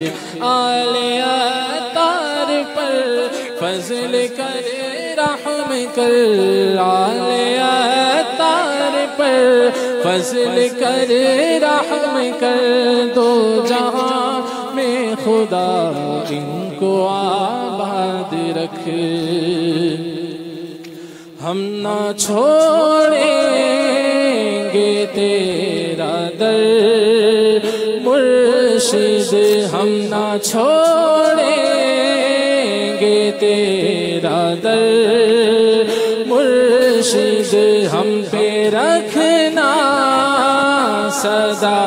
آلِ اطہار پر فضل کر رحم کر، آلِ اطہار پر فضل کر رحم کر، دو جہاں میں خدا ان کو آباد رکھ۔ ہم نہ چھوڑیں گے تیرا در مرشد، ہم نہ چھوڑیں گے تیرا در مرشد، ہم پہ رکھنا سدا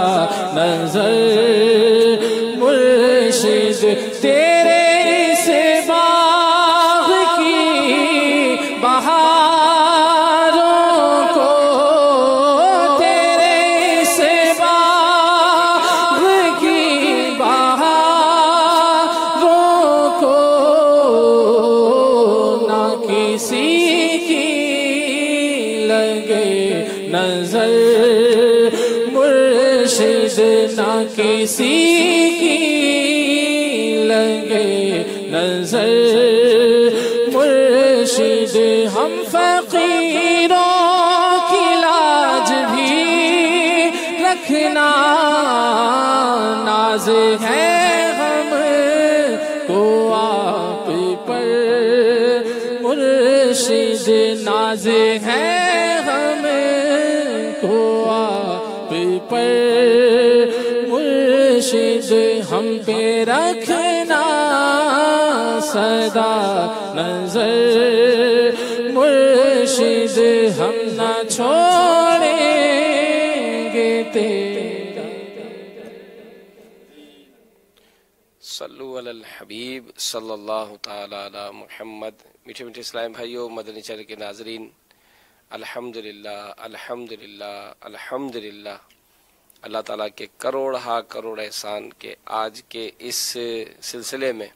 نظر مرشد، تیرے اس باغ کی بہاروں کو، تیرے اس باغ کی بہاروں کو نہ کسی کی لگے نظر مرشد، نہ کسی کی لگے نظر مرشد، ہم فقیروں کی لاج بھی رکھنا، ناز ہے ہم کو آپ پر مرشد، ناز ہے ہم کو آپ پر مرشد، ہم پہ رکھنا سدا نظر مرشد، ہم نہ چھوڑیں گے تیرا۔ صلو علی الحبیب صلی اللہ تعالی علی محمد۔ میٹھے میٹھے اسلام بھائیوں، مدنی چینل کے ناظرین، الحمدللہ الحمدللہ الحمدللہ، اللہ تعالیٰ کے کروڑ کروڑ احسان کے آج کے اس سلسلے میں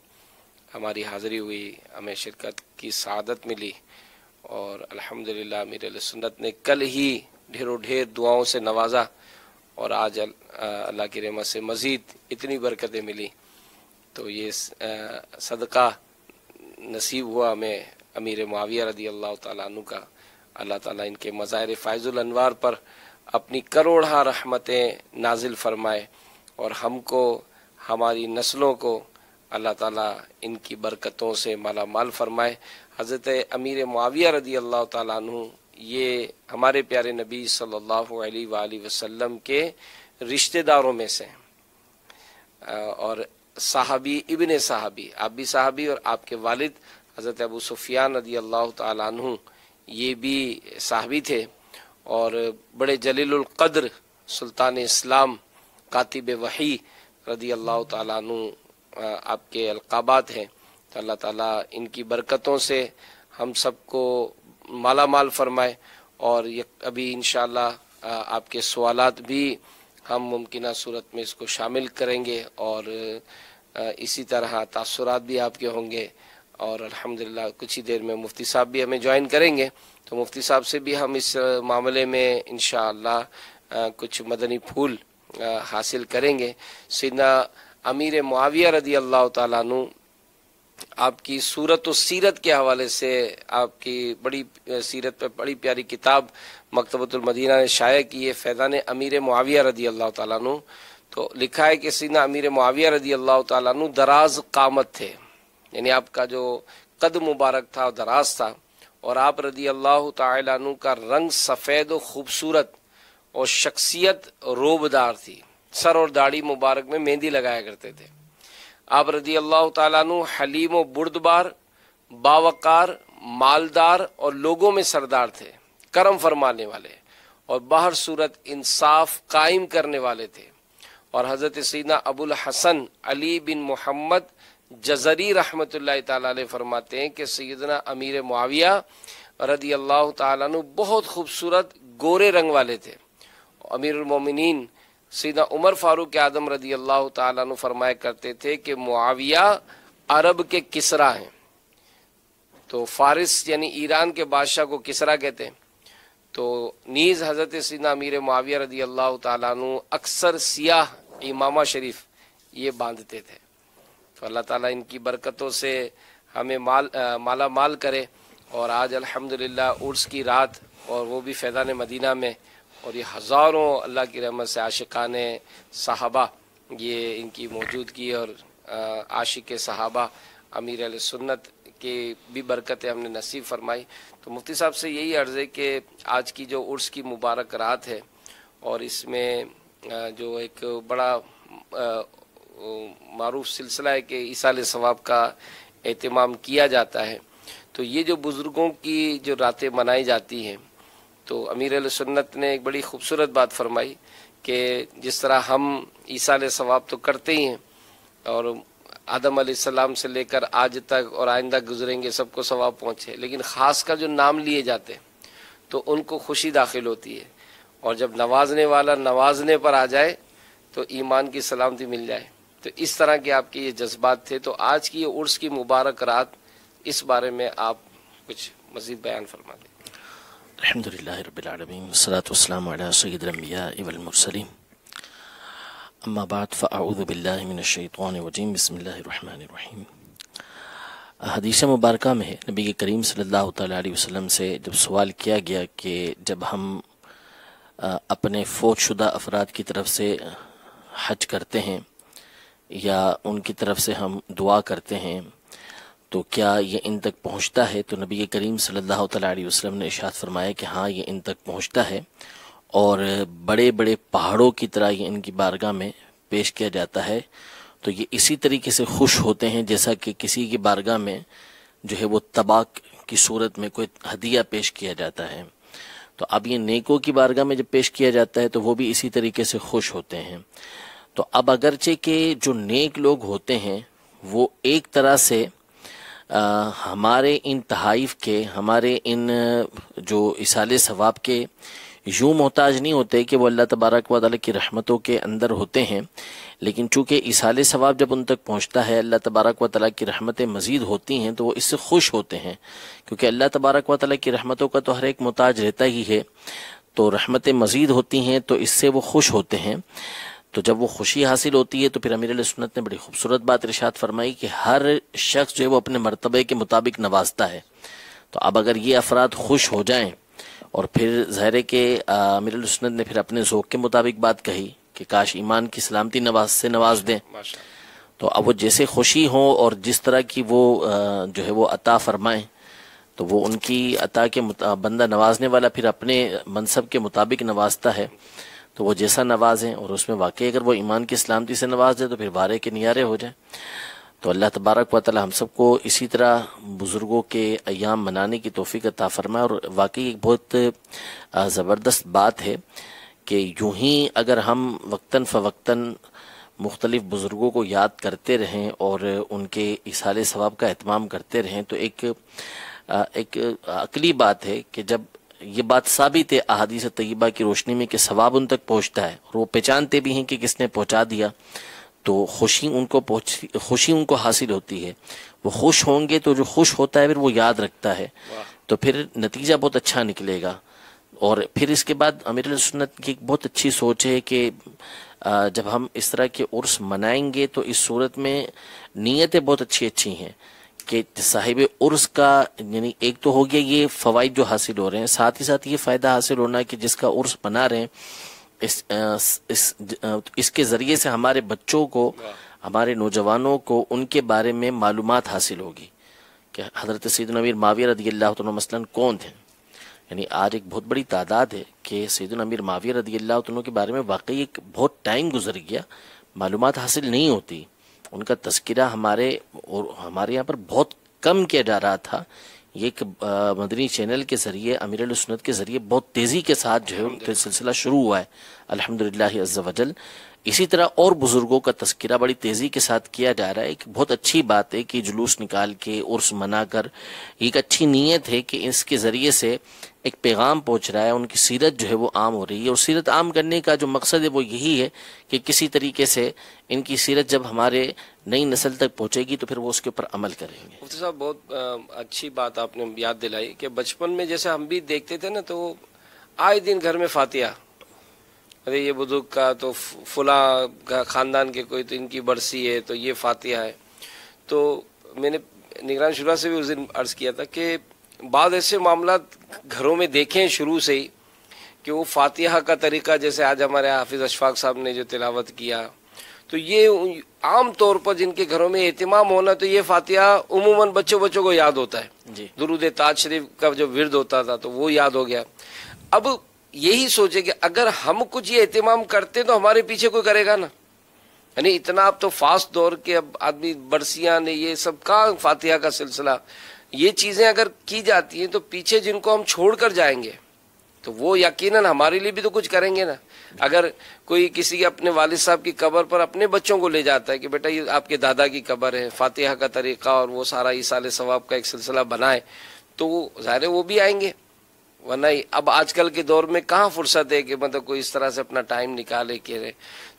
ہماری حاضری ہوئی، ہمیں شرکت کی سعادت ملی، اور الحمدللہ امیر اہل سنت نے کل ہی ڈھیروں ڈھیر دعاؤں سے نوازا، اور آج اللہ کی رحمت سے مزید اتنی برکتیں ملی، تو یہ صدقہ نصیب ہوا ہمیں امیر معاویہ رضی اللہ تعالیٰ عنہ کا۔ اللہ تعالیٰ ان کے مظاہر فائز الانوار پر اپنی کروڑہ رحمتیں نازل فرمائے، اور ہم کو، ہماری نسلوں کو اللہ تعالیٰ ان کی برکتوں سے مالا مال فرمائے۔ حضرت امیر معاویہ رضی اللہ تعالیٰ عنہ یہ ہمارے پیارے نبی صلی اللہ علیہ وآلہ وسلم کے رشتہ داروں میں سے ہیں، اور صحابی ابن صحابی، آپ بھی صحابی، اور آپ کے والد حضرت ابو سفیان رضی اللہ تعالیٰ عنہ یہ بھی صحابی تھے، اور بڑے جلیل القدر سلطان اسلام کاتب وحی رضی اللہ تعالیٰ عنہ آپ کے القابات ہیں۔ تو اللہ تعالیٰ ان کی برکتوں سے ہم سب کو مالا مال فرمائے، اور ابھی انشاءاللہ آپ کے سوالات بھی ہم ممکنہ صورت میں اس کو شامل کریں گے، اور اسی طرح تاثرات بھی آپ کے ہوں گے، اور الحمدللہ کچھ ہی دیر میں مفتی صاحب بھی ہمیں جوائن کریں گے، تو مفتی صاحب سے بھی ہم اس معاملے میں انشاءاللہ کچھ مدنی پھول حاصل کریں گے۔ سیدنا امیر معاویہ رضی اللہ تعالیٰ عنہ آپ کی صورت و سیرت کے حوالے سے، آپ کی بڑی سیرت پہ بڑی پیاری کتاب مکتبۃ المدینہ نے شائع کی ہے، فیضان امیر معاویہ رضی اللہ تعالیٰ عنہ۔ تو لکھا ہے کہ سیدنا امیر معاویہ رضی اللہ تعالیٰ عنہ دراز قامت تھے، یعنی آپ کا جو قد مبارک تھا دراز تھا، اور آپ رضی اللہ تعالیٰ عنہ کا رنگ سفید و خوبصورت، اور شخصیت روبدار تھی، سر اور داڑھی مبارک میں مہندی لگایا کرتے تھے۔ آپ رضی اللہ تعالیٰ عنہ حلیم و بردبار، باوقار، مالدار، اور لوگوں میں سردار تھے، کرم فرمانے والے، اور باہر صورت انصاف قائم کرنے والے تھے۔ اور حضرت سیدنا ابو الحسن علی بن محمد جزری رحمۃ اللہ تعالیٰ علیہ فرماتے ہیں کہ سیدنا امیر معاویہ رضی اللہ تعالیٰ عنہ بہت خوبصورت گورے رنگ والے تھے۔ امیر المومنین سیدنا عمر فاروق اعظم رضی اللہ تعالیٰ عنہ فرمایا کرتے تھے کہ معاویہ عرب کے کسریٰ ہیں، تو فارس یعنی ایران کے بادشاہ کو کسریٰ کہتے ہیں۔ تو نیز حضرت سیدنا امیر معاویہ رضی اللہ تعالیٰ عنہ اکثر سیاہ امامہ شریف یہ باندھتے تھے، تو اللہ تعالیٰ ان کی برکتوں سے ہمیں مالا مال کرے. اور آج الحمدللہ عرس کی رات، اور وہ بھی فیضان مدینہ میں، اور یہ ہزاروں اللہ کی رحمت سے عاشقان صحابہ، یہ ان کی موجودگی اور عاشق صحابہ امیر علیہ سنت کی بھی برکتیں ہم نے نصیب فرمائی. تو مفتی صاحب سے یہی عرض ہے کہ آج کی جو عرس کی مبارک رات ہے، اور اس میں جو ایک بڑا معروف سلسلہ ہے کہ ایصال ثواب کا اہتمام کیا جاتا ہے، تو یہ جو بزرگوں کی جو راتیں منائی جاتی ہیں، تو امیر علیہ سنت نے ایک بڑی خوبصورت بات فرمائی کہ جس طرح ہم ایصال ثواب تو کرتے ہی ہیں، اور آدم علیہ السلام سے لے کر آج تک اور آئندہ گزریں گے سب کو ثواب پہنچے، لیکن خاص کر جو نام لیے جاتے ہیں تو ان کو خوشی داخل ہوتی ہے، اور جب نوازنے والا نوازنے پر آ جائے تو ایمان کی سلامتی مل جائے. تو اس طرح کے آپ کے یہ جذبات تھے. تو آج کی یہ عرس کی مبارک رات، اس بارے میں آپ کچھ مزید بیان فرما دیں. الحمدللہ رب العالمین والصلاة والسلام علی سید الانبیاء والمرسلین، اما بعد فاعوذ باللہ من الشیطان الرجیم، بسم اللہ الرحمن الرحیم. حدیث مبارکہ میں ہے نبی کریم صلی اللہ تعالیٰ علیہ وسلم سے جب سوال کیا گیا کہ جب ہم اپنے فوت شدہ افراد کی طرف سے حج کرتے ہیں یا ان کی طرف سے ہم دعا کرتے ہیں تو کیا یہ ان تک پہنچتا ہے، تو نبی کریم صلی اللہ تعالیٰ علیہ وسلم نے ارشاد فرمایا کہ ہاں یہ ان تک پہنچتا ہے، اور بڑے بڑے پہاڑوں کی طرح یہ ان کی بارگاہ میں پیش کیا جاتا ہے. تو یہ اسی طریقے سے خوش ہوتے ہیں جیسا کہ کسی کی بارگاہ میں جو ہے وہ طباق کی صورت میں کوئی ہدیہ پیش کیا جاتا ہے. تو اب یہ نیکوں کی بارگاہ میں جب پیش کیا جاتا ہے تو وہ بھی اسی طریقے سے خوش ہوتے ہیں. تو اب اگرچہ کہ جو نیک لوگ ہوتے ہیں وہ ایک طرح سے ہمارے ان تحائف کے، ہمارے ان جو ایصال ثواب کے یوں محتاج نہیں ہوتے کہ وہ اللہ تبارک و تعالیٰ کی رحمتوں کے اندر ہوتے ہیں، لیکن چونکہ ایصال ثواب جب ان تک پہنچتا ہے، اللہ تبارک و تعالیٰ کی رحمتیں مزید ہوتی ہیں تو وہ اس سے خوش ہوتے ہیں، کیونکہ اللہ تبارک و تعالیٰ کی رحمتوں کا تو ہر ایک محتاج رہتا ہی ہے. تو رحمتیں مزید ہوتی ہیں تو اس سے وہ خوش ہوتے ہیں. تو جب وہ خوشی حاصل ہوتی ہے تو پھر امیر علیہ سنت نے بڑی خوبصورت بات ارشاد فرمائی کہ ہر شخص جو ہے وہ اپنے مرتبے کے مطابق نوازتا ہے. تو اب اگر یہ افراد خوش ہو جائیں، اور پھر ظاہر ہے کہ امیر علیہ سنت نے پھر اپنے ذوق کے مطابق بات کہی کہ کاش ایمان کی سلامتی نواز دیں. تو اب وہ جیسے خوشی ہوں اور جس طرح کی وہ جو ہے وہ عطا فرمائیں، تو وہ ان کی عطا کے بندہ نوازنے والا پھر اپنے منصب کے مطابق نوازتا ہے. تو وہ جیسا نوازیں، اور اس میں واقعی اگر وہ ایمان کی سلامتی سے نواز دے تو پھر بارے کے نیارے ہو جائیں. تو اللہ تبارک و تعالی ہم سب کو اسی طرح بزرگوں کے ایام منانے کی توفیق عطا فرمائے. اور واقعی ایک بہت زبردست بات ہے کہ یوں ہی اگر ہم وقتاً فوقتاً مختلف بزرگوں کو یاد کرتے رہیں اور ان کے ایصال ثواب کا اہتمام کرتے رہیں تو ایک عقلی بات ہے کہ جب یہ بات ثابت ہے احادیث طیبہ کی روشنی میں کہ ثواب ان تک پہنچتا ہے، اور وہ پہچانتے بھی ہیں کہ کس نے پہنچا دیا، تو خوشی ان کو حاصل ہوتی ہے. وہ خوش ہوں گے تو جو خوش ہوتا ہے پھر وہ یاد رکھتا ہے، تو پھر نتیجہ بہت اچھا نکلے گا. اور پھر اس کے بعد امیر علیہ سنت کی ایک بہت اچھی سوچ ہے کہ جب ہم اس طرح کے عرس منائیں گے تو اس صورت میں نیتیں بہت اچھی ہیں کہ صاحب عرس کا، یعنی ایک تو ہو گیا یہ فوائد جو حاصل ہو رہے ہیں، ساتھ ہی ساتھ یہ فائدہ حاصل ہونا ہے کہ جس کا عرس بنا رہے ہیں اس کے ذریعے سے ہمارے بچوں کو، ہمارے نوجوانوں کو ان کے بارے میں معلومات حاصل ہوگی کہ حضرت سیدنا امیر معاویہ رضی اللہ عنہ مثلاً کون تھے. یعنی آج ایک بہت بڑی تعداد ہے کہ سیدنا امیر معاویہ رضی اللہ عنہ کے بارے میں واقعی ایک بہت ٹائم گزر گیا، معلومات حاصل نہیں ہوتی، ان کا تذکرہ ہمارے یہاں پر بہت کم کیا جا رہا تھا. یہ ایک مدنی چینل کے ذریعے، امیر علیہ سنت کے ذریعے بہت تیزی کے ساتھ جو ہے ان کا سلسلہ شروع ہوا ہے الحمدللہ عز وجل. اسی طرح اور بزرگوں کا تذکرہ بڑی تیزی کے ساتھ کیا جا رہا ہے. ایک بہت اچھی بات ہے کہ جلوس نکال کے عرس منا کر، ایک اچھی نیت ہے کہ اس کے ذریعے سے ایک پیغام پہنچ رہا ہے، ان کی سیرت جو ہے وہ عام ہو رہی ہے. اور سیرت عام کرنے کا جو مقصد ہے وہ یہی ہے کہ کسی طریقے سے ان کی سیرت جب ہمارے نئی نسل تک پہنچے گی تو پھر وہ اس کے اوپر عمل کریں گے. مفتی صاحب بہت اچھی بات آپ نے یاد دلائی کہ بچپن میں جیسے ہم بھی دیکھتے تھے نا، تو آئے دن گھر میں فاتحہ، ارے یہ بزرگ کا تو فلاں خاندان کے کوئی تو ان کی برسی ہے تو یہ فاتحہ ہے. تو میں نے نگران شورا سے بھی اس دن عرض کیا تھا کہ بعض ایسے معاملات گھروں میں دیکھیں شروع سے ہی کہ وہ فاتحہ کا طریقہ، جیسے آج ہمارے حافظ اشفاق صاحب نے جو تلاوت کیا، تو یہ عام طور پر جن کے گھروں میں اہتمام ہونا، تو یہ فاتحہ عموماً بچوں کو یاد ہوتا ہے جی، درود تاج شریف کا جو ورد ہوتا تھا تو وہ یاد ہو گیا۔ اب یہی سوچے کہ اگر ہم کچھ یہ اہتمام کرتے تو ہمارے پیچھے کوئی کرے گا نا، یعنی اتنا اب تو فاسٹ دور کے اب آدمی برسیاں نے یہ سب کا فاتحہ کا سلسلہ، یہ چیزیں اگر کی جاتی ہیں تو پیچھے جن کو ہم چھوڑ کر جائیں گے تو وہ یقیناً ہمارے لیے بھی تو کچھ کریں گے نا۔ اگر کوئی کسی اپنے والد صاحب کی قبر پر اپنے بچوں کو لے جاتا ہے کہ بیٹا یہ آپ کے دادا کی قبر ہے، فاتحہ کا طریقہ اور وہ سارا ایصال ثواب کا ایک سلسلہ بنائے، تو وہ ظاہر ہے وہ بھی آئیں گے، ورنہ اب آج کل کے دور میں کہاں فرصت ہے کہ مطلب کوئی اس طرح سے اپنا ٹائم نکالے کہ رہے۔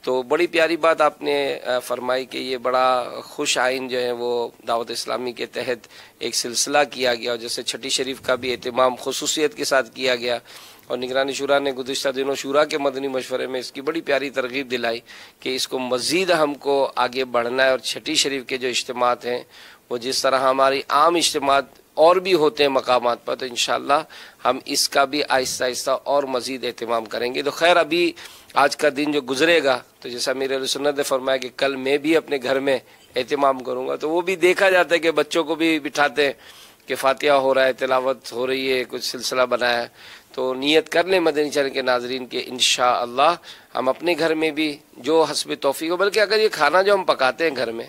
تو بڑی پیاری بات آپ نے فرمائی کہ یہ بڑا خوش آئین جو ہے وہ دعوت اسلامی کے تحت ایک سلسلہ کیا گیا، اور جیسے چھٹی شریف کا بھی اہتمام خصوصیت کے ساتھ کیا گیا، اور نگرانی شورا نے گزشتہ دنوں شورا کے مدنی مشورے میں اس کی بڑی پیاری ترغیب دلائی کہ اس کو مزید ہم کو آگے بڑھنا ہے، اور چھٹی شریف کے جو اجتماعات ہیں وہ جس طرح ہماری عام اجتماعات اور بھی ہوتے ہیں مقامات پر، تو انشاءاللہ ہم اس کا بھی آہستہ آہستہ اور مزید اہتمام کریں گے۔ تو خیر ابھی آج کا دن جو گزرے گا، تو جیسا امیر اہل سنت نے فرمایا کہ کل میں بھی اپنے گھر میں اہتمام کروں گا، تو وہ بھی دیکھا جاتا ہے کہ بچوں کو بھی بٹھاتے ہیں کہ فاتحہ ہو رہا ہے، تلاوت ہو رہی ہے، کچھ سلسلہ بنایا ہے، تو نیت کر لیں مدنی چینل کے ناظرین کہ انشاءاللہ ہم اپنے گھر میں بھی جو حسب توفیق ہو، بلکہ اگر یہ کھانا جو ہم پکاتے ہیں گھر میں،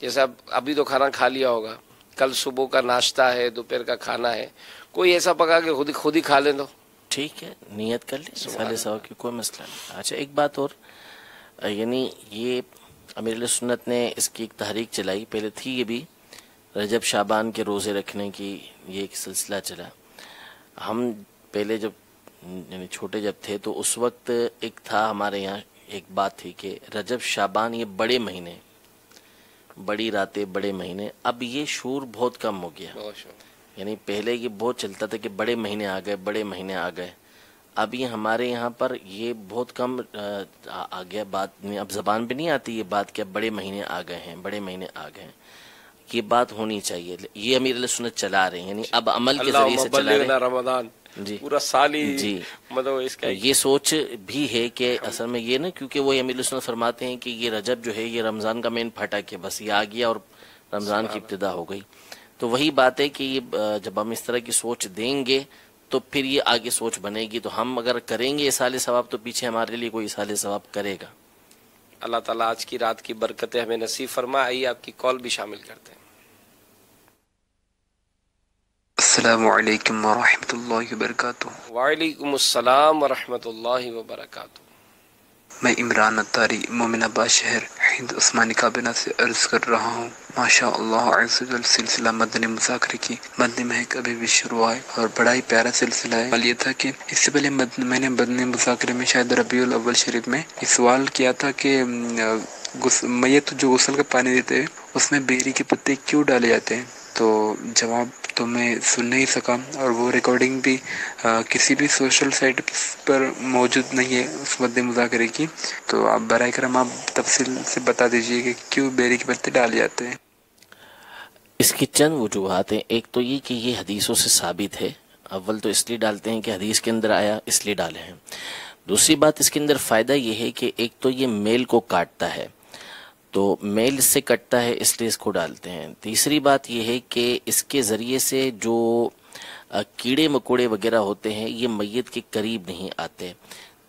جیسے ابھی تو کھانا کھا لیا ہوگا، کل صبح کا ناشتہ ہے، دوپہر کا کھانا ہے، کوئی ایسا پکا کہ خود ہی کھا لیں تو ٹھیک ہے، نیت کر لیں، ایصال ثواب کی کوئی مسئلہ نہیں۔ اچھا ایک بات اور، یعنی یہ امیر اہل سنت نے اس کی ایک تحریک چلائی، پہلے تھی یہ بھی رجب شعبان کے روزے رکھنے کی، یہ ایک سلسلہ چلا۔ ہم پہلے جب یعنی چھوٹے جب تھے تو اس وقت ایک تھا ہمارے یہاں ایک بات تھی کہ رجب شعبان یہ بڑے مہینے، بڑی راتیں بڑے مہینے، اب یہ شعور بہت کم ہو گیا۔ یعنی پہلے یہ بہت چلتا تھا کہ بڑے مہینے آ گئے، بڑے مہینے آ گئے، اب یہ ہمارے یہاں پر یہ بہت کم آ گیا، بات اب زبان پہ نہیں آتی یہ بات کہ اب بڑے مہینے آ گئے ہیں، بڑے مہینے آ گئے ہیں، یہ بات ہونی چاہیے۔ یہ امیر اہل سنت چلا رہے ہیں، یعنی اب عمل کے ذریعے سے چلا رہے ہیں، رمضان جی پورا سال ہی جی، مطلب اس کا یہ سوچ بھی ہے کہ اصل میں یہ نا، کیونکہ وہ امیر اہل سنت فرماتے ہیں کہ یہ رجب جو ہے یہ رمضان کا مین پھٹک ہے، بس یہ آ گیا اور رمضان کی ابتدا ہو گئی۔ تو وہی بات ہے کہ یہ جب ہم اس طرح کی سوچ دیں گے تو پھر یہ آگے سوچ بنے گی، تو ہم اگر کریں گے ایصال ثواب تو پیچھے ہمارے لیے کوئی ایصال ثواب کرے گا۔ اللہ تعالیٰ آج کی رات کی برکتیں ہمیں نصیب فرمائے۔ آئیے آپ کی کال بھی شامل کرتے ہیں۔ السلام علیکم ورحمۃ اللہ وبرکاتہ۔ وعلیکم السلام ورحمۃ اللہ وبرکاتہ۔ میں عمران اتاری مومن آباد شہر ہند عثمانی کابینہ سے عرض کر رہا ہوں، ماشاء اللہ عز و جل سلسلہ مدنی مذاکرے کی مدنی مہک ابھی بھی شروع ہے اور بڑا ہی پیارا سلسلہ ہے۔ یہ تھا کہ اس سے پہلے میں نے مدنی مذاکرے میں شاید ربیع الاول شریف میں یہ سوال کیا تھا کہ میت جو غسل کا پانی دیتے ہیں اس میں بیری کے پتے کیوں ڈالے جاتے ہیں، تو جواب تو میں سن نہیں سکا، اور وہ ریکارڈنگ بھی کسی بھی سوشل سائٹ پر موجود نہیں ہے اس مدنی مذاکرے کی، تو آپ برائے کرم آپ تفصیل سے بتا دیجئے کہ کیوں بیری کے پتے ڈالے جاتے ہیں۔ اس کی چند وجوہات ہیں۔ ایک تو یہ کہ یہ حدیثوں سے ثابت ہے، اول تو اس لیے ڈالتے ہیں کہ حدیث کے اندر آیا اس لیے ڈالے ہیں۔ دوسری بات اس کے اندر فائدہ یہ ہے کہ ایک تو یہ میل کو کاٹتا ہے، تو میل اس سے کٹتا ہے اس لیے اس کو ڈالتے ہیں۔ تیسری بات یہ ہے کہ اس کے ذریعے سے جو کیڑے مکوڑے وغیرہ ہوتے ہیں یہ میت کے قریب نہیں آتے،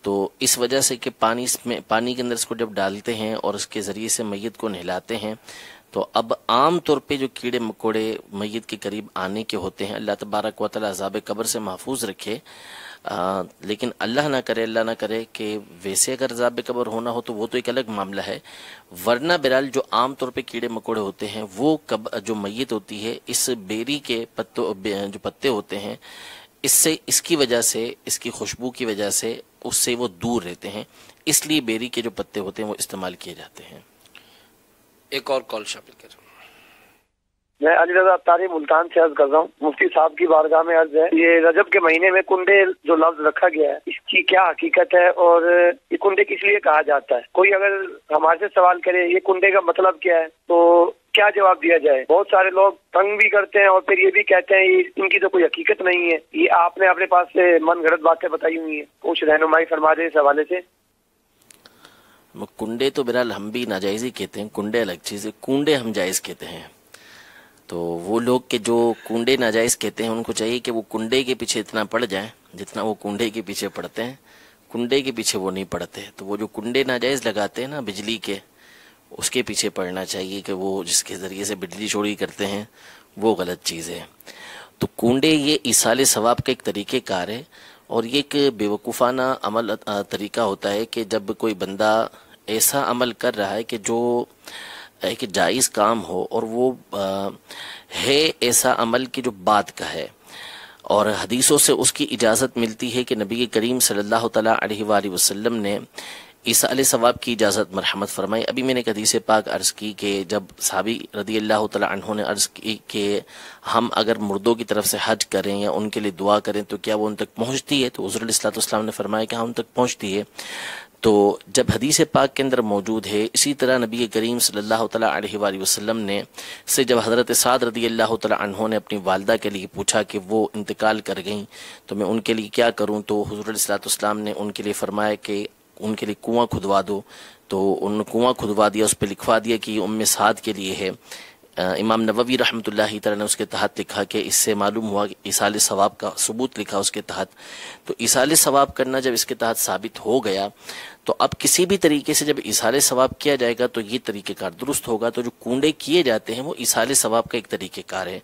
تو اس وجہ سے کہ پانی کے اندر اس کو جب ڈالتے ہیں اور اس کے ذریعے سے میت کو نہلاتے ہیں، تو اب عام طور پہ جو کیڑے مکوڑے میت کے قریب آنے کے ہوتے ہیں، اللہ تبارک و تعالی عذاب قبر سے محفوظ رکھے، لیکن اللہ نہ کرے کہ ویسے اگر عذاب قبر ہونا ہو تو وہ تو ایک الگ معاملہ ہے، ورنہ بہرحال جو عام طور پہ کیڑے مکوڑے ہوتے ہیں وہ جو میت ہوتی ہے اس بیری کے جو پتے ہوتے ہیں اس کی وجہ سے، اس کی خوشبو کی وجہ سے اس سے وہ دور رہتے ہیں، اس لیے بیری کے جو پتے ہوتے ہیں وہ استعمال کیے جاتے ہیں۔ ایک اور کال شامل کریں۔ میں علی رضا اتاری ملتان سے عرض کر رہا ہوں، مفتی صاحب کی بارگاہ میں عرض ہے، یہ رجب کے مہینے میں کنڈے جو لفظ رکھا گیا ہے اس کی کیا حقیقت ہے، اور یہ کنڈے کس لیے کہا جاتا ہے؟ کوئی اگر ہمارے سے سوال کرے یہ کنڈے کا مطلب کیا ہے تو کیا جواب دیا جائے؟ بہت سارے لوگ تنگ بھی کرتے ہیں اور پھر یہ بھی کہتے ہیں ان کی تو کوئی حقیقت نہیں ہے. یہ آپ نے اپنے پاس سے من گھڑت باتیں بتائی ہوئی ہیں، کچھ رہنمائی فرما دیں اس حوالے سے. کنڈے تو بہرحال ہم بھی ناجائز ہی کہتے ہیں، کنڈے الگ چیز ہے، کنڈے ہم جائز کہتے ہیں. تو وہ لوگ کہ جو کنڈے ناجائز کہتے ہیں ان کو چاہیے کہ وہ کنڈے کے پیچھے اتنا پڑ جائیں جتنا وہ کنڈے کے پیچھے پڑتے ہیں. کنڈے کے پیچھے وہ نہیں پڑتے. تو وہ جو کنڈے ناجائز لگاتے ہیں نا بجلی کے، اس کے پیچھے پڑنا چاہیے کہ وہ جس کے ذریعے سے بجلی چوری کرتے ہیں وہ غلط چیز ہے. تو کنڈے یہ ایصال ثواب کا ایک طریقہ کار ہے، اور یہ ایک بیوقوفانہ عمل طریقہ ہوتا ہے کہ جب کوئی بندہ ایسا عمل کر رہا ہے کہ جو ایک جائز کام ہو اور وہ ہے ایسا عمل کہ جو بات کا ہے، اور حدیثوں سے اس کی اجازت ملتی ہے کہ نبی کریم صلی اللہ تعالیٰ علیہ وآلہ وسلم نے ایصال ثواب کی اجازت مرحمت فرمائی. ابھی میں نے ایک حدیث پاک عرض کی کہ جب صحابی رضی اللہ تعالیٰ عنہ نے عرض کی کہ ہم اگر مردوں کی طرف سے حج کریں یا ان کے لیے دعا کریں تو کیا وہ ان تک پہنچتی ہے؟ تو حضور علیہ الصلوۃ والسلام نے فرمایا کہ ہاں ان تک پہنچتی ہے. تو جب حدیث پاک کے اندر موجود ہے، اسی طرح نبی کریم صلی اللہ تعالیٰ علیہ وآلہ وسلم نے سے جب حضرت سعد رضی اللہ تعالیٰ عنہ نے اپنی والدہ کے لیے پوچھا کہ وہ انتقال کر گئیں تو میں ان کے لیے کیا کروں، تو حضور علیہ الصلوۃ والسلام نے ان کے لیے فرمایا کہ ان کے لیے کنواں کھدوا دو. تو ان نے کنواں کھدوا دیا، اس پہ لکھوا دیا کہ یہ ام سعد کے لیے ہے. امام نووی رحمۃ اللہ تعالیٰ نے اس کے تحت لکھا کہ اس سے معلوم ہوا کہ ایصال ثواب کا ثبوت لکھا اس کے تحت. تو ایصال ثواب کرنا جب اس کے تحت ثابت ہو گیا تو اب کسی بھی طریقے سے جب ایصال ثواب کیا جائے گا تو یہ طریقہ کار درست ہوگا. تو جو کنڈے کیے جاتے ہیں وہ ایصال ثواب کا ایک طریقہ کار ہے.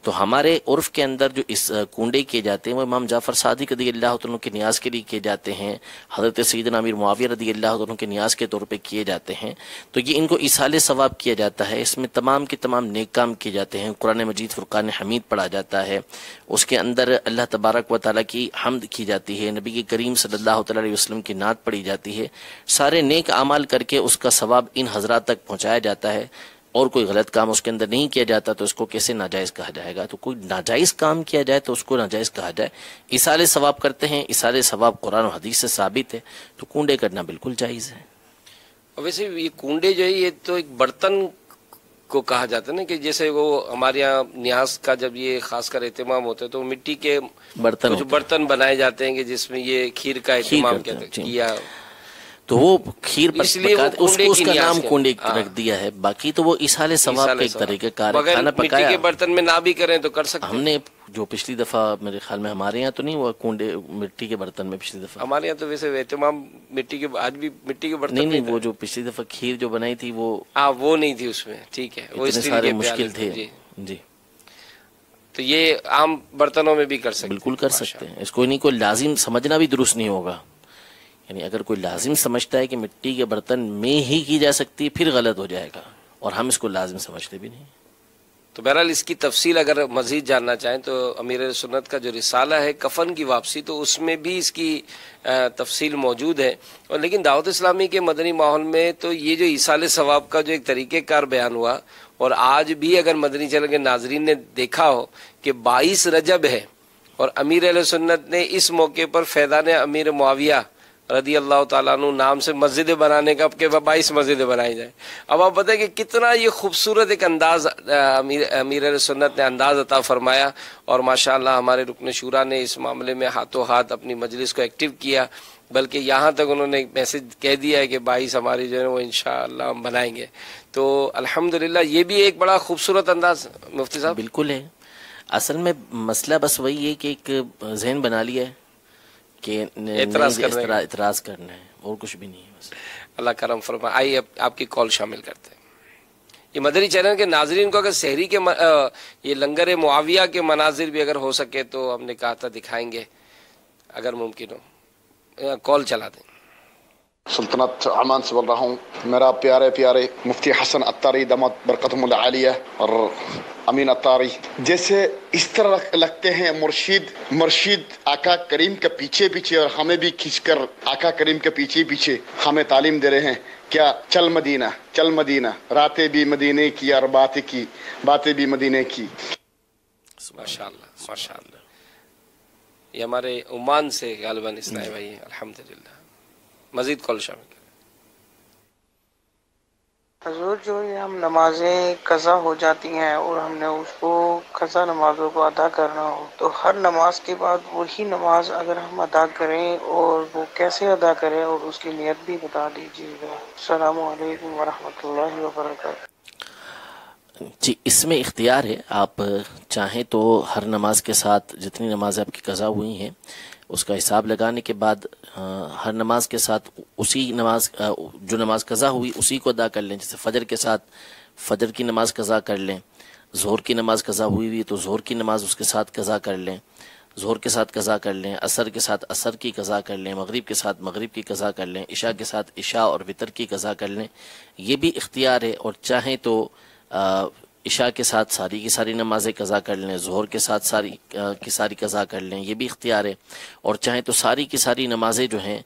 تو ہمارے عرف کے اندر جو اس کنڈے کیے جاتے ہیں وہ امام جعفر صادق رضی اللہ عنہ کے نیاز کے لیے کیے جاتے ہیں، حضرت سیدنا امیر معاویہ رضی اللہ عنہ کے نیاز کے طور پہ کیے جاتے ہیں. تو یہ ان کو ایصال ثواب کیا جاتا ہے. اس میں تمام کے تمام نیک کام کیے جاتے ہیں. قرآن مجید فرقان حمید پڑھا جاتا ہے، اس کے اندر اللہ تبارک و تعالیٰ کی حمد کی جاتی ہے، نبی کریم صلی اللہ تعالیٰ علیہ وسلم کی نعت پڑھی جاتی ہے. سارے نیک اعمال کر کے اس کا ثواب ان حضرات تک پہنچایا جاتا ہے، اور کوئی غلط کام اس کے اندر نہیں کیا جاتا تو اس کو کیسے ناجائز کہا جائے گا؟ تو کوئی ناجائز کام کیا جائے تو اس کو ناجائز کہا جائے. ایصال ثواب کرتے ہیں، ایصال ثواب قرآن و حدیث سے ثابت ہے، تو کنڈے کرنا بالکل جائز ہے. ویسے یہ کنڈے جو ہے یہ تو ایک برتن کو کہا جاتا ہے نا، کہ جیسے وہ ہمارے یہاں نیاز کا جب یہ خاص کر اہتمام ہوتا ہے تو مٹی کے برتن بنائے جاتے ہیں کہ جس میں یہ کھیر کا اہتمام کیا، تو وہ کھیر پر اس کا نام کنڈے رکھ دیا ہے. باقی تو وہ ایصال ثواب کا ایک طریقہ کار ہے. کھانا پکایا مٹی کے برتن میں نہ بھی کریں تو کر سکتے. ہم نے جو پچھلی دفعہ میرے خیال میں ہمارے یہاں تو نہیں ہوا کنڈے مٹی کے برتن میں، پچھلی دفعہ ہمارے یہاں تو ویسے اہتمام مٹی کے، آج بھی مٹی کے برتن نہیں وہ جو پچھلی دفعہ کھیر جو بنائی تھی وہ نہیں تھی اس میں. ٹھیک ہے، وہ اتنے سارے مشکل تھے. جی تو یہ عام برتنوں میں بھی کر سکتے، بالکل کر سکتے ہیں. اس کو نہیں کوئی لازم سمجھنا بھی درست نہیں ہوگا. یعنی اگر کوئی لازم سمجھتا ہے کہ مٹی کے برتن میں ہی کی جا سکتی ہے پھر غلط ہو جائے گا، اور ہم اس کو لازم سمجھتے بھی نہیں. تو بہرحال اس کی تفصیل اگر مزید جاننا چاہیں تو امیر سنت کا جو رسالہ ہے کفن کی واپسی، تو اس میں بھی اس کی تفصیل موجود ہے. اور لیکن دعوت اسلامی کے مدنی ماحول میں تو یہ جو ایصال ثواب کا جو ایک طریقہ کار بیان ہوا، اور آج بھی اگر مدنی چینل کے ناظرین نے دیکھا ہو کہ 22 رجب ہے اور امیر اہل سنت نے اس موقع پر فیضان امیر معاویہ رضی اللہ تعالیٰ عنہ نام سے مسجد بنانے کا، اب کہ 22 مسجدیں بنائی جائیں. اب آپ بتائیں کہ کتنا یہ خوبصورت ایک انداز امیر علیہ سنت نے انداز عطا فرمایا، اور ماشاءاللہ ہمارے رکن شورا نے اس معاملے میں ہاتھوں ہاتھ اپنی مجلس کو ایکٹیو کیا، بلکہ یہاں تک انہوں نے ایک میسج کہہ دیا ہے کہ 22 ہماری جو ہے وہ انشاءاللہ ہم بنائیں گے. تو الحمدللہ یہ بھی ایک بڑا خوبصورت انداز مفتی صاحب. بالکل ہے. اصل میں مسئلہ بس وہی ہے کہ ایک ذہن بنا لیا ہے کہ اعتراض کرنا ہے، اور کچھ بھی نہیں ہے. بس اللہ کرم فرمائے. آئیے آپ کی کال شامل کرتے ہیں. یہ مدری چینل کے ناظرین کو اگر سحری کے یہ لنگر معاویہ کے مناظر بھی اگر ہو سکے تو ہم نے کہا تھا دکھائیں گے اگر ممکن ہو. کال چلا دیں. سلطنت عمان سے بول رہا ہوں. میرا پیارے پیارے مفتی حسن عطاری دامت برکتہم العالیہ اور امین عطاری جیسے اس طرح لگتے ہیں مرشید آقا کریم کے پیچھے پیچھے، اور ہمیں بھی کھینچ کر آقا کریم کے پیچھے پیچھے ہمیں تعلیم دے رہے ہیں. کیا چل مدینہ راتیں بھی مدینے کی اور باتیں بھی مدینے کی. ماشاءاللہ ماشاءاللہ. یہ ہمارے عمان سے غالباً اسلام بھائی الحمدللہ. مزید کال شامل کریں. حضور جو یہ ہم نمازیں قضا ہو جاتی ہیں اور ہم نے اس کو قضا نمازوں کو ادا کرنا ہو تو ہر نماز کے بعد وہی نماز اگر ہم ادا کریں اور وہ کیسے ادا کریں اور اس کی نیت بھی بتا دیجیے گا۔ السلام علیکم ورحمۃ اللہ وبرکاتہ۔ جی، اس میں اختیار ہے، آپ چاہیں تو ہر نماز کے ساتھ جتنی نمازیں آپ کی قضا ہوئی ہیں اس کا حساب لگانے کے بعد ہر نماز کے ساتھ اسی نماز جو نماز قضا ہوئی اسی کو ادا کر لیں۔ جیسے فجر کے ساتھ فجر کی نماز قضا کر لیں، ظہر کی نماز قضا ہوئی تو ظہر کی نماز اس کے ساتھ قضا کر لیں، ظہر کے ساتھ قضا کر لیں، عصر کے ساتھ عصر کی قضا کر لیں، مغرب کے ساتھ مغرب کی قضا کر لیں، عشاء کے ساتھ عشاء اور وتر کی قضا کر لیں، یہ بھی اختیار ہے۔ اور چاہیں تو عشاء کے ساتھ ساری کی ساری نمازیں قضا کر لیں، ظہر کے ساتھ ساری کی ساری قضا کر لیں، یہ بھی اختیار ہے۔ اور چاہیں تو ساری کی ساری نمازیں جو ہیں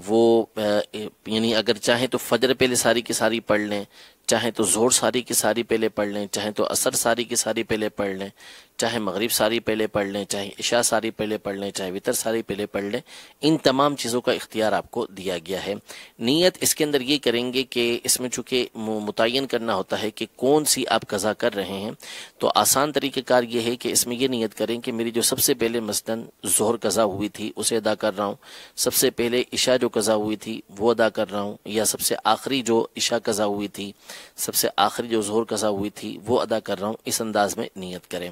وہ یعنی اگر چاہیں تو فجر پہلے ساری کی ساری پڑھ لیں، چاہیں تو ظہر ساری کی ساری پہلے پڑھ لیں، چاہیں تو عصر ساری کی ساری پہلے پڑھ لیں، چاہے مغرب ساری پہلے پڑھ لیں، چاہے عشاء ساری پہلے پڑھ لیں، چاہے وتر ساری پہلے پڑھ لیں، ان تمام چیزوں کا اختیار آپ کو دیا گیا ہے۔ نیت اس کے اندر یہ کریں گے کہ اس میں چونکہ متعین کرنا ہوتا ہے کہ کون سی آپ قضا کر رہے ہیں، تو آسان طریقہ کار یہ ہے کہ اس میں یہ نیت کریں کہ میری جو سب سے پہلے مثلاً ظہر قضا ہوئی تھی اسے ادا کر رہا ہوں، سب سے پہلے عشاء جو قضا ہوئی تھی وہ ادا کر رہا ہوں، یا سب سے آخری جو عشاء قضا ہوئی تھی، سب سے آخری جو ظہر قضا ہوئی تھی وہ ادا کر رہا ہوں، اس انداز میں نیت کریں۔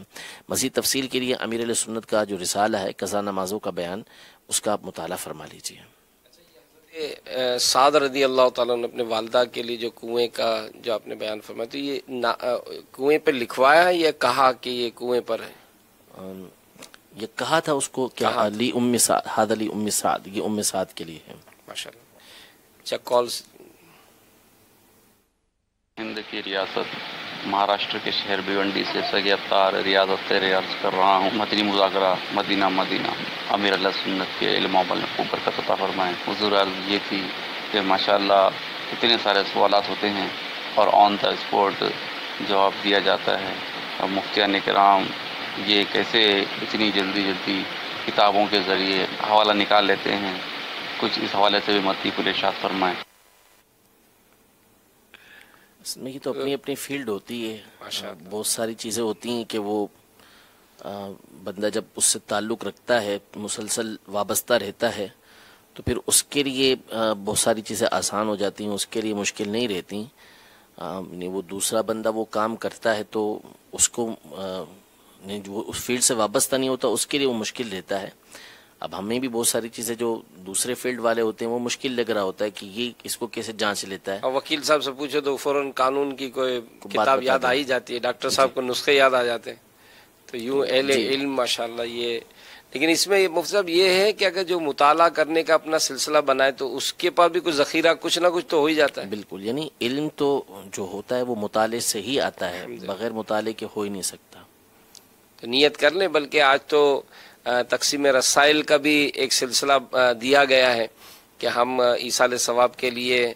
مزید تفصیل کے لیے امیر علیہ سنت کا جو رسالہ ہے قضا نمازوں کا بیان، اس کا آپ مطالعہ فرما لیجیے۔ سعد رضی اللہ تعالیٰ نے اپنے والدہ کے لیے جو کنویں کا جو آپ نے بیان فرمایا، تو یہ کنویں پہ لکھوایا ہے یا کہا کہ یہ کنویں پر ہے؟ یہ کہا تھا اس کو کیا علی ام سعد، حد علی ام سعد، یہ ام سعد کے لیے ہے۔ ماشاءاللہ۔ اچھا، کالز۔ ہند کی ریاست مہاراشٹر کے شہر بھیونڈی سے سگے افطار ریاضت عرض کر رہا ہوں۔ مدنی مذاکرہ مدینہ مدینہ امیر علیہ سنت کے علم و عمل میں خوب برکت عطا فرمائیں۔ حضور عرض یہ تھی کہ ماشاءاللہ اتنے سارے سوالات ہوتے ہیں اور آن دا اسپورٹ جواب دیا جاتا ہے، اور مفتیان کرام یہ کیسے اتنی جلدی کتابوں کے ذریعے حوالہ نکال لیتے ہیں، کچھ اس حوالے سے بھی مدنی پھول ارشاد فرمائیں۔ اس میں تو اپنی اپنی فیلڈ ہوتی ہے، بہت ساری چیزیں ہوتی ہیں کہ وہ بندہ جب اس سے تعلق رکھتا ہے، مسلسل وابستہ رہتا ہے، تو پھر اس کے لیے بہت ساری چیزیں آسان ہو جاتی ہیں، اس کے لیے مشکل نہیں رہتی۔ یعنی وہ دوسرا بندہ وہ کام کرتا ہے تو اس کو جو اس فیلڈ سے وابستہ نہیں ہوتا اس کے لیے وہ مشکل رہتا ہے۔ اب ہمیں بھی بہت ساری چیزیں جو دوسرے فیلڈ والے ہوتے ہیں وہ مشکل لگ رہا ہوتا ہے کہ یہ اس کو کیسے جانچ لیتا ہے۔ اور وکیل صاحب سے پوچھو تو فوراً قانون کی کوئی کتاب یاد آ ہی جاتی ہے، ڈاکٹر صاحب کو نسخے یاد آ جاتے ہیں، تو یوں اہل علم ماشاءاللہ یہ۔ لیکن اس میں مفتی صاحب یہ ہے کہ اگر جو مطالعہ کرنے کا اپنا سلسلہ بنائے تو اس کے پاس بھی کچھ ذخیرہ کچھ نہ کچھ تو ہو ہی جاتا ہے۔ بالکل، یعنی علم تو جو ہوتا ہے وہ مطالعے سے ہی آتا ہے، بغیر مطالعے کے ہو ہی نہیں سکتا۔ تو نیت کر لیں، بلکہ آج تو تقسیم رسائل کا بھی ایک سلسلہ دیا گیا ہے کہ ہم ایصال ثواب کے لیے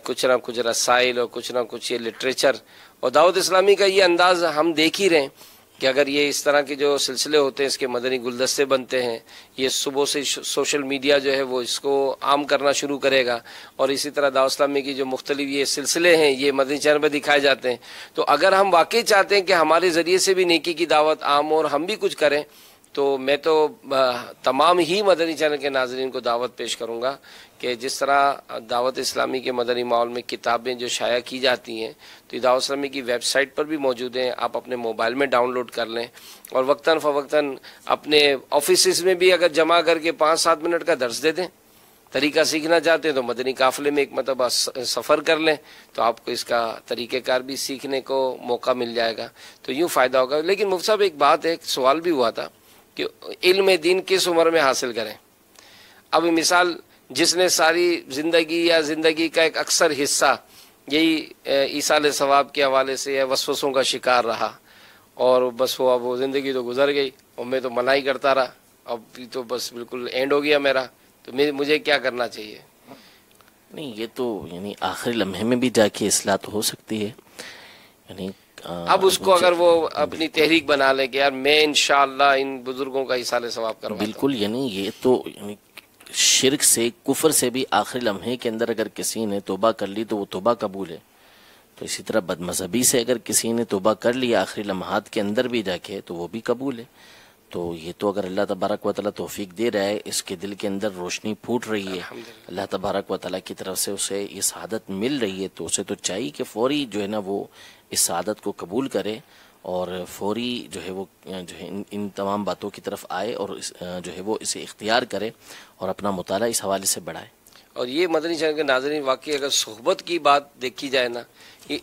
کچھ نہ کچھ رسائل اور کچھ نہ کچھ یہ لٹریچر، اور دعوت اسلامی کا یہ انداز ہم دیکھ ہی رہے ہیں کہ اگر یہ اس طرح کے جو سلسلے ہوتے ہیں، اس کے مدنی گلدستے بنتے ہیں، یہ صبح سے سوشل میڈیا جو ہے وہ اس کو عام کرنا شروع کرے گا، اور اسی طرح دعوت اسلامی کی جو مختلف یہ سلسلے ہیں یہ مدنی چینل پہ دکھائے جاتے ہیں۔ تو اگر ہم واقعی چاہتے ہیں کہ ہمارے ذریعے سے بھی نیکی کی دعوت عام اور ہم بھی کچھ کریں، تو میں تو تمام ہی مدنی چینل کے ناظرین کو دعوت پیش کروں گا کہ جس طرح دعوت اسلامی کے مدنی ماحول میں کتابیں جو شائع کی جاتی ہیں تو یہ دعوت اسلامی کی ویب سائٹ پر بھی موجود ہیں، آپ اپنے موبائل میں ڈاؤن لوڈ کر لیں، اور وقتاً فوقتاً اپنے آفیسز میں بھی اگر جمع کر کے 5-7 منٹ کا درس دے دیں۔ طریقہ سیکھنا چاہتے ہیں تو مدنی قافلے میں ایک مرتبہ سفر کر لیں تو آپ کو اس کا طریقہ کار بھی سیکھنے کو موقع مل جائے گا، تو یوں فائدہ ہوگا۔ لیکن مفتی صاحب ایک بات ہے، ایک سوال بھی ہوا تھا کہ علم دین کس عمر میں حاصل کریں؟ اب مثال جس نے ساری زندگی یا زندگی کا ایک اکثر حصہ یہی ایصال ثواب کے حوالے سے یا وسوسوں کا شکار رہا، اور بس وہ زندگی تو گزر گئی اور میں تو منائی کرتا رہا، اب تو بس بالکل اینڈ ہو گیا میرا، تو مجھے کیا کرنا چاہیے؟ نہیں، یہ تو یعنی آخری لمحے میں بھی جا کے اصلاح تو ہو سکتی ہے، یعنی اب اس کو اگر وہ اپنی تحریک بنا لے کہ یار میں انشاءاللہ ان بزرگوں کا ایصال ثواب کرواتا ہوں۔ بالکل، یعنی یہ تو یعنی شرک سے، کفر سے بھی آخری لمحے کے اندر اگر کسی نے توبہ کر لی تو وہ توبہ قبول ہے، تو اسی طرح بدمذہبی سے اگر کسی نے توبہ کر لیا آخری لمحات کے اندر بھی جا کے تو وہ بھی قبول ہے. تو یہ تو اگر اللہ تبارک و تعالیٰ توفیق دے رہا ہے، اس کے دل کے اندر روشنی پھوٹ رہی ہے، اللہ تبارک و تعالیٰ کی طرف سے اسے یہ سعادت مل رہی ہے، تو اسے تو چاہیے کہ فوری جو ہے نا وہ اس سعادت کو قبول کرے اور فوری جو ہے وہ جو ہے ان تمام باتوں کی طرف آئے اور جو ہے وہ اسے اختیار کرے اور اپنا مطالعہ اس حوالے سے بڑھائے. اور یہ مدنی چینل کے ناظرین واقعی اگر صحبت کی بات دیکھی جائے نا، یہ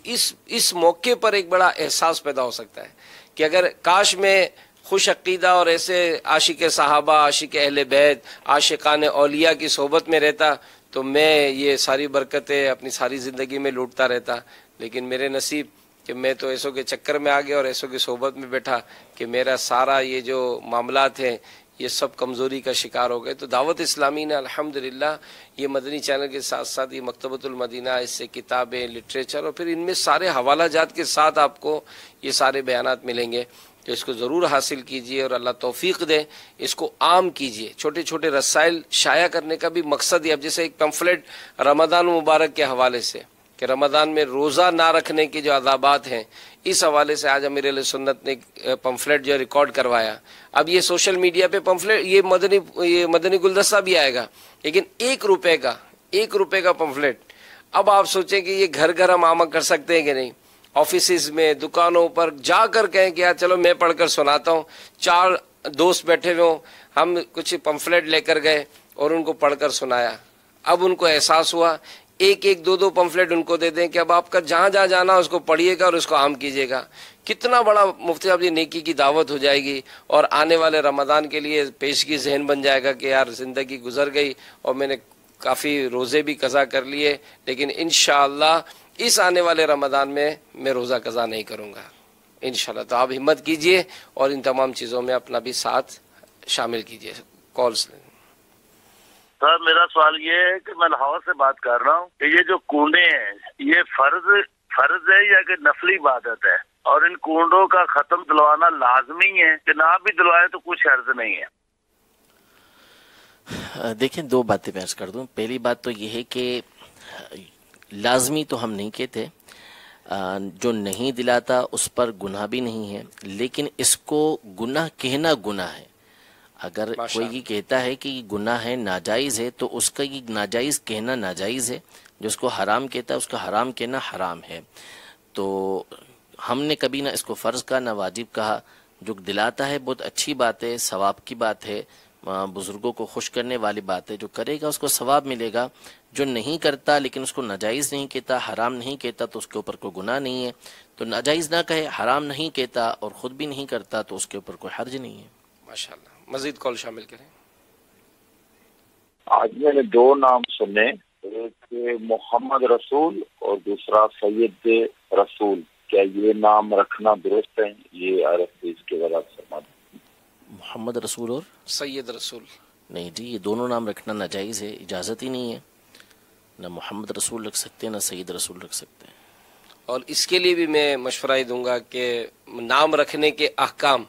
اس موقع پر ایک بڑا احساس پیدا ہو سکتا ہے کہ اگر کاش میں خوش عقیدہ اور ایسے عاشق صحابہ، عاشق اہل بیت، عاشقان اولیاء کی صحبت میں رہتا تو میں یہ ساری برکتیں اپنی ساری زندگی میں لوٹتا رہتا. لیکن میرے نصیب کہ میں تو ایسوں کے چکر میں آ گیا اور ایسوں کی صحبت میں بیٹھا کہ میرا سارا یہ جو معاملات ہیں یہ سب کمزوری کا شکار ہو گئے. تو دعوت اسلامی نے الحمدللہ یہ مدنی چینل کے ساتھ ساتھ یہ مکتبۃ المدینہ، اس سے کتابیں، لٹریچر اور پھر ان میں سارے حوالہ جات کے ساتھ آپ کو یہ سارے بیانات ملیں گے. تو اس کو ضرور حاصل کیجئے اور اللہ توفیق دے، اس کو عام کیجئے. چھوٹے چھوٹے رسائل شائع کرنے کا بھی مقصد ہے. اب جیسے ایک پمفلٹ رمضان مبارک کے حوالے سے کہ رمضان میں روزہ نہ رکھنے کے جو عذابات ہیں، اس حوالے سے آج امیر علیہ سنت نے پمفلٹ جو ریکارڈ کروایا. اب یہ سوشل میڈیا پہ پمفلٹ، یہ مدنی گلدستہ بھی آئے گا، لیکن ایک روپے کا پمفلٹ. اب آپ سوچیں کہ یہ گھر گھر ہم عام کر سکتے ہیں کہ نہیں؟ آفیسز میں، دکانوں پر جا کر کہیں کہ یار چلو میں پڑھ کر سناتا ہوں. 4 دوست بیٹھے ہوئے ہوں، ہم کچھ پمفلٹ لے کر گئے اور ان کو پڑھ کر سنایا. اب ان کو احساس ہوا، 1-2 پمفلٹ ان کو دے دیں کہ اب آپ کا جہاں جہاں جانا اس کو پڑھیے گا اور اس کو عام کیجیے گا. کتنا بڑا مفتی صاحب یہ نیکی کی دعوت ہو جائے گی اور آنے والے رمضان کے لیے پیشگی ذہن بن جائے گا کہ یار زندگی گزر گئی اور میں نے کافی روزے بھی قضا کر لیے، لیکن انشاءاللہ اس آنے والے رمضان میں روزہ قضا نہیں کروں گا انشاءاللہ. تو آپ ہمت کیجئے اور ان تمام چیزوں میں اپنا بھی ساتھ شامل کیجئے. کالز لیں. سر میرا سوال یہ ہے کہ میں لاہور سے بات کر رہا ہوں کہ یہ جو کنڈے ہیں یہ فرض ہے یا کہ نفلی عبادت ہے، اور ان کنڈوں کا ختم دلوانا لازمی ہے کہ نہ بھی دلوائے تو کچھ عرض نہیں ہے؟ دیکھیں 2 باتیں میں عرض کر دوں. پہلی بات تو یہ ہے کہ لازمی تو ہم نہیں کہتے، جو نہیں دلاتا اس پر گناہ بھی نہیں ہے، لیکن اس کو گناہ کہنا گناہ ہے. اگر کوئی یہ کہتا ہے کہ یہ گناہ ہے، ناجائز ہے، تو اس کا یہ ناجائز کہنا ناجائز ہے. جو اس کو حرام کہتا ہے اس کا حرام کہنا حرام ہے. تو ہم نے کبھی نہ اس کو فرض کہا نہ واجب کہا. جو دلاتا ہے بہت اچھی بات ہے، ثواب کی بات ہے، بزرگوں کو خوش کرنے والی بات ہے. جو کرے گا اس کو ثواب ملے گا. جو نہیں کرتا لیکن اس کو ناجائز نہیں کہتا، حرام نہیں کہتا، تو اس کے اوپر کوئی گناہ نہیں ہے. تو ناجائز نہ کہے، حرام نہیں کہتا اور خود بھی نہیں کرتا تو اس کے اوپر کوئی حرج نہیں ہے. ماشاءاللہ. مزید کال شامل کریں. آج میں نے 2 نام سنے، ایک محمد رسول اور دوسرا سید رسول. کیا یہ نام رکھنا درست ہے؟ یہ حدیث کے وضاحت فرما دیں. محمد رسول اور سید رسول نہیں جی، یہ دونوں نام رکھنا ناجائز ہے، اجازت ہی نہیں ہے. نہ محمد رسول رکھ سکتے نہ سید رسول رکھ سکتے. اور اس کے لیے بھی میں مشورہ ہی دوں گا کہ نام رکھنے کے احکام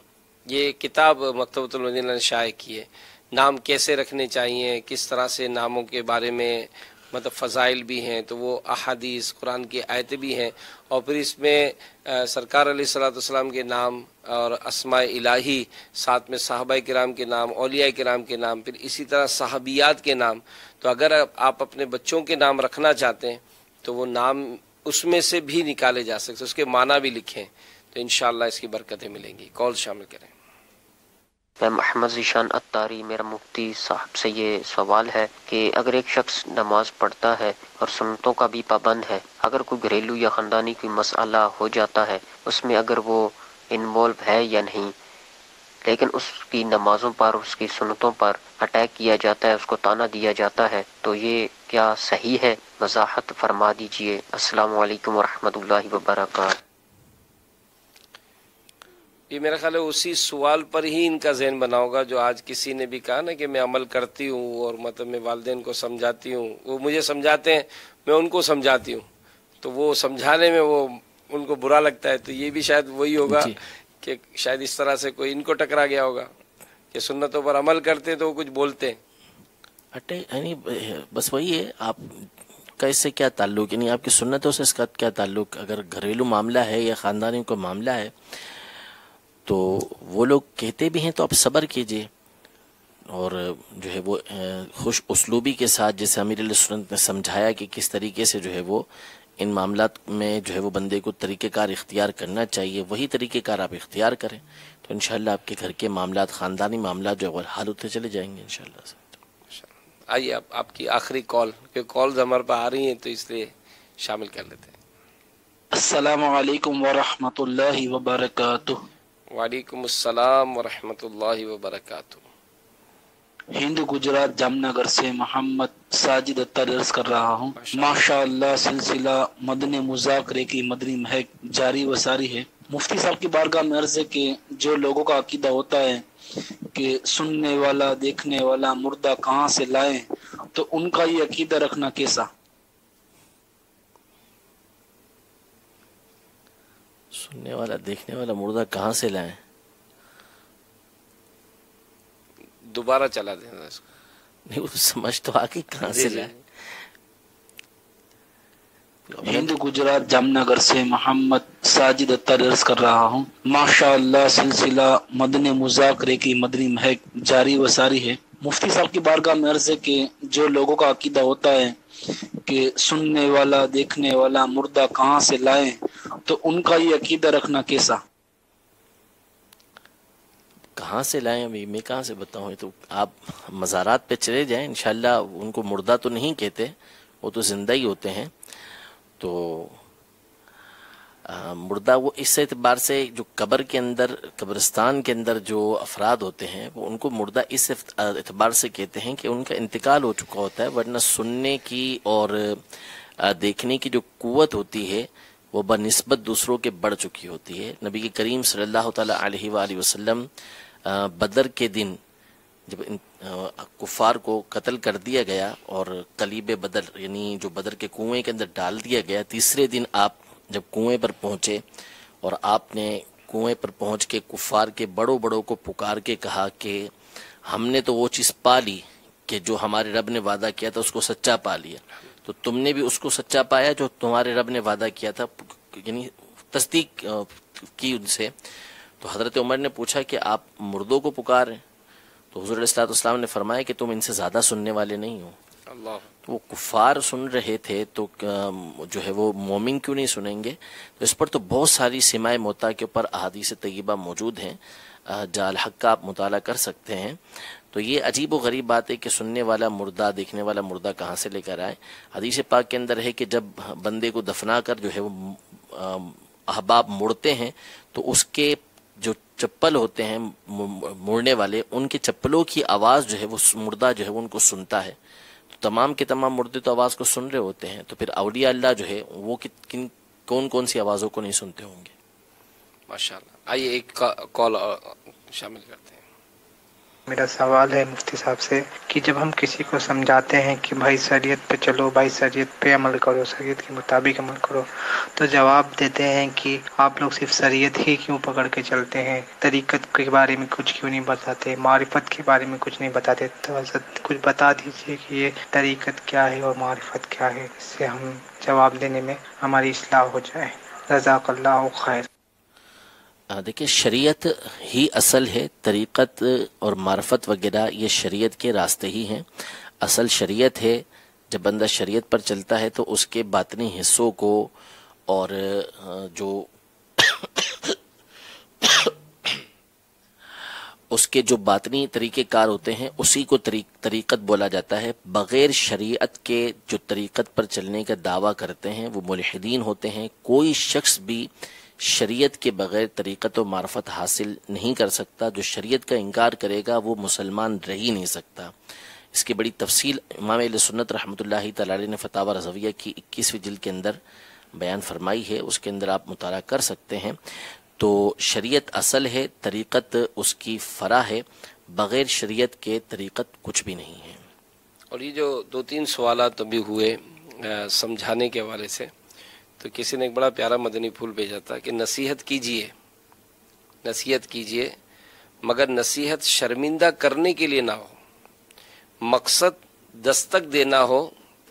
یہ کتاب مکتبۃ المدینہ نے شائع کی ہے. نام کیسے رکھنے چاہیے، کس طرح سے ناموں کے بارے میں مطلب فضائل بھی ہیں، تو وہ احادیث قرآن کی آیتیں بھی ہیں. اور پھر اس میں سرکار علیہ الصلوۃ والسلام کے نام اور اسماء الہی، ساتھ میں صحابہ کرام کے نام، اولیاء کرام کے نام، پھر اسی طرح صحابیات کے نام. تو اگر آپ اپنے بچوں کے نام رکھنا چاہتے ہیں تو وہ نام اس میں سے بھی نکالے جا سکتے، اس کے معنی بھی لکھیں، تو انشاءاللہ اس کی برکتیں ملیں گی. کال شامل کریں. میں محمد ذیشان اتاری. میرا مفتی صاحب سے یہ سوال ہے کہ اگر ایک شخص نماز پڑھتا ہے اور سنتوں کا بھی پابند ہے، اگر کوئی گھریلو یا خاندانی کوئی مسئلہ ہو جاتا ہے، اس میں اگر وہ انوالو ہے یا نہیں، لیکن اس کی نمازوں پر، اس کی سنتوں پر اٹیک کیا جاتا ہے، اس کو طعنہ دیا جاتا ہے، تو یہ کیا صحیح ہے؟ وضاحت فرما دیجئے. السلام علیکم ورحمۃ اللہ وبرکاتہ. یہ میرا خیال ہے اسی سوال پر ہی ان کا ذہن بنا ہوگا جو آج کسی نے بھی کہا نا کہ میں عمل کرتی ہوں اور مطلب میں والدین کو سمجھاتی ہوں، وہ مجھے سمجھاتے ہیں، میں ان کو سمجھاتی ہوں، تو وہ سمجھانے میں وہ ان کو برا لگتا ہے. تو یہ بھی شاید وہی ہوگا کہ شاید اس طرح سے کوئی ان کو ٹکرا گیا ہوگا کہ سنتوں پر عمل کرتے تو وہ کچھ بولتے ہیں. یعنی بس وہی ہے، آپ کا اس سے کیا تعلق، یعنی آپ کی سنتوں سے اس کا کیا تعلق؟ اگر گھریلو معاملہ ہے یا خاندانی کا معاملہ ہے تو وہ لوگ کہتے بھی ہیں تو آپ صبر کیجئے، اور جو ہے وہ خوش اسلوبی کے ساتھ، جیسے امیر علیہ سنت نے سمجھایا کہ کس طریقے سے جو ہے وہ ان معاملات میں جو ہے وہ بندے کو طریقہ کار اختیار کرنا چاہیے، وہی طریقہ کار آپ اختیار کریں تو انشاءاللہ آپ کے گھر کے معاملات، خاندانی معاملات جو ہے حل ہوتے چلے جائیں گے انشاءاللہ سے۔ آئیے آپ کی آخری کال، کہ کالز ہمارے پاس آ رہی ہیں تو اس لیے شامل کر لیتے ہیں۔ السلام علیکم ورحمۃ اللہ وبرکاتہ۔ وعلیکم السلام ورحمۃ اللہ وبرکاتہ۔ ہند گجرات جام نگر سے محمد ساجد اتر عرض کر رہا ہوں۔ ماشاء اللہ سلسلہ مدنی مذاکرے کی مدنی مہک جاری و ساری ہے۔ مفتی صاحب کی بارگاہ میں عرض ہے کہ جو لوگوں کا عقیدہ ہوتا ہے کہ سننے والا دیکھنے والا مردہ کہاں سے لائیں، تو ان کا یہ عقیدہ رکھنا کیسا؟ سننے والا دیکھنے والا مردہ کہاں سے لائیں؟ دوبارہ چلا دینا اس کو، نہیں وہ سمجھ تو آگے کہاں سے لائیں۔ ہند گجرات جام نگر سے محمد ساجد اتر عرض کر رہا ہوں۔ ماشاء اللہ سلسلہ مدنی مذاکرے کی مدنی مہک جاری و ساری ہے۔ مفتی صاحب کی بارگاہ میں عرض ہے کہ جو لوگوں کا عقیدہ ہوتا ہے کہ سننے والا دیکھنے والا مردہ کہاں سے لائیں، تو ان کا یہ عقیدہ رکھنا کیسا؟ کہاں سے لائیں؟ ابھی میں کہاں سے بتاؤں؟ تو آپ مزارات پہ چلے جائیں، انشاءاللہ ان کو مردہ تو نہیں کہتے، وہ تو زندہ ہی ہوتے ہیں۔ تو مردہ وہ اس اعتبار سے جو قبر کے اندر، قبرستان کے اندر جو افراد ہوتے ہیں وہ ان کو مردہ اس اعتبار سے کہتے ہیں کہ ان کا انتقال ہو چکا ہوتا ہے، ورنہ سننے کی اور دیکھنے کی جو قوت ہوتی ہے وہ بنسبت دوسروں کے بڑھ چکی ہوتی ہے۔ نبی کریم صلی اللہ تعالی علیہ وآلہ وسلم بدر کے دن جب کفار کو قتل کر دیا گیا اور قلیب بدر یعنی جو بدر کے کنویں کے اندر ڈال دیا گیا، تیسرے دن آپ جب کنویں پر پہنچے اور آپ نے کنویں پر پہنچ کے کفار کے بڑوں بڑوں کو پکار کے کہا کہ ہم نے تو وہ چیز پا لی کہ جو ہمارے رب نے وعدہ کیا تھا اس کو سچا پا لیا، تو تم نے بھی اس کو سچا پایا جو تمہارے رب نے وعدہ کیا تھا، یعنی تصدیق کی ان سے۔ تو حضرت عمر نے پوچھا کہ آپ مردوں کو پکار ہیں؟ تو حضور علیہ السلام نے فرمایا کہ تم ان سے زیادہ سننے والے نہیں ہو۔ اللہ، تو وہ کفار سن رہے تھے تو جو ہے وہ مومن کیوں نہیں سنیں گے؟ تو اس پر تو بہت ساری سماع موتا کے اوپر احادیث طیبہ موجود ہیں، جا الحق کا آپ مطالعہ کر سکتے ہیں۔ تو یہ عجیب و غریب بات ہے کہ سننے والا مردہ دیکھنے والا مردہ کہاں سے لے کر آئے۔ حدیث پاک کے اندر ہے کہ جب بندے کو دفنا کر جو ہے وہ احباب مڑتے ہیں تو اس کے جو چپل ہوتے ہیں مڑنے والے، ان کے چپلوں کی آواز جو ہے وہ مردہ جو ہے وہ ان کو سنتا ہے۔ تو تمام کے تمام مردے تو آواز کو سن رہے ہوتے ہیں، تو پھر اولیاء اللہ جو ہے وہ کون کون سی آوازوں کو نہیں سنتے ہوں گے؟ ماشاءاللہ۔ آئیے ایک کال شامل کرتے ہیں۔ میرا سوال ہے مفتی صاحب سے کہ جب ہم کسی کو سمجھاتے ہیں کہ بھائی شریعت پہ چلو، بھائی شریعت پہ عمل کرو، شریعت کے مطابق عمل کرو، تو جواب دیتے ہیں کہ آپ لوگ صرف شریعت ہی کیوں پکڑ کے چلتے ہیں، طریقت کے بارے میں کچھ کیوں نہیں بتاتے، معرفت کے بارے میں کچھ نہیں بتاتے؟ تو حضرت کچھ بتا دیجیے کہ یہ طریقت کیا ہے اور معرفت کیا ہے، اس سے ہم جواب دینے میں ہماری اصلاح ہو جائے۔ جزاک اللہ خیر۔ دیکھیں شریعت ہی اصل ہے، طریقت اور معرفت وغیرہ یہ شریعت کے راستے ہی ہیں، اصل شریعت ہے۔ جب بندہ شریعت پر چلتا ہے تو اس کے باطنی حصوں کو اور جو اس کے جو باطنی طریقہ کار ہوتے ہیں اسی کو طریقت بولا جاتا ہے۔ بغیر شریعت کے جو طریقت پر چلنے کا دعویٰ کرتے ہیں وہ ملحدین ہوتے ہیں۔ کوئی شخص بھی شریعت کے بغیر طریقت و معرفت حاصل نہیں کر سکتا۔ جو شریعت کا انکار کرے گا وہ مسلمان رہ ہی نہیں سکتا۔ اس کی بڑی تفصیل امام اہل سنت رحمۃ اللہ تعالی علیہ نے فتاوی رضویہ کی 21ویں جلد کے اندر بیان فرمائی ہے، اس کے اندر آپ مطالعہ کر سکتے ہیں۔ تو شریعت اصل ہے، طریقت اس کی فرع ہے، بغیر شریعت کے طریقت کچھ بھی نہیں ہے۔ اور یہ جو 2-3 سوالات ابھی ہوئے سمجھانے کے حوالے سے، تو کسی نے ایک بڑا پیارا مدنی پھول بھیجا تھا کہ نصیحت کیجئے مگر نصیحت شرمندہ کرنے کے لیے نہ ہو، مقصد دستک دینا ہو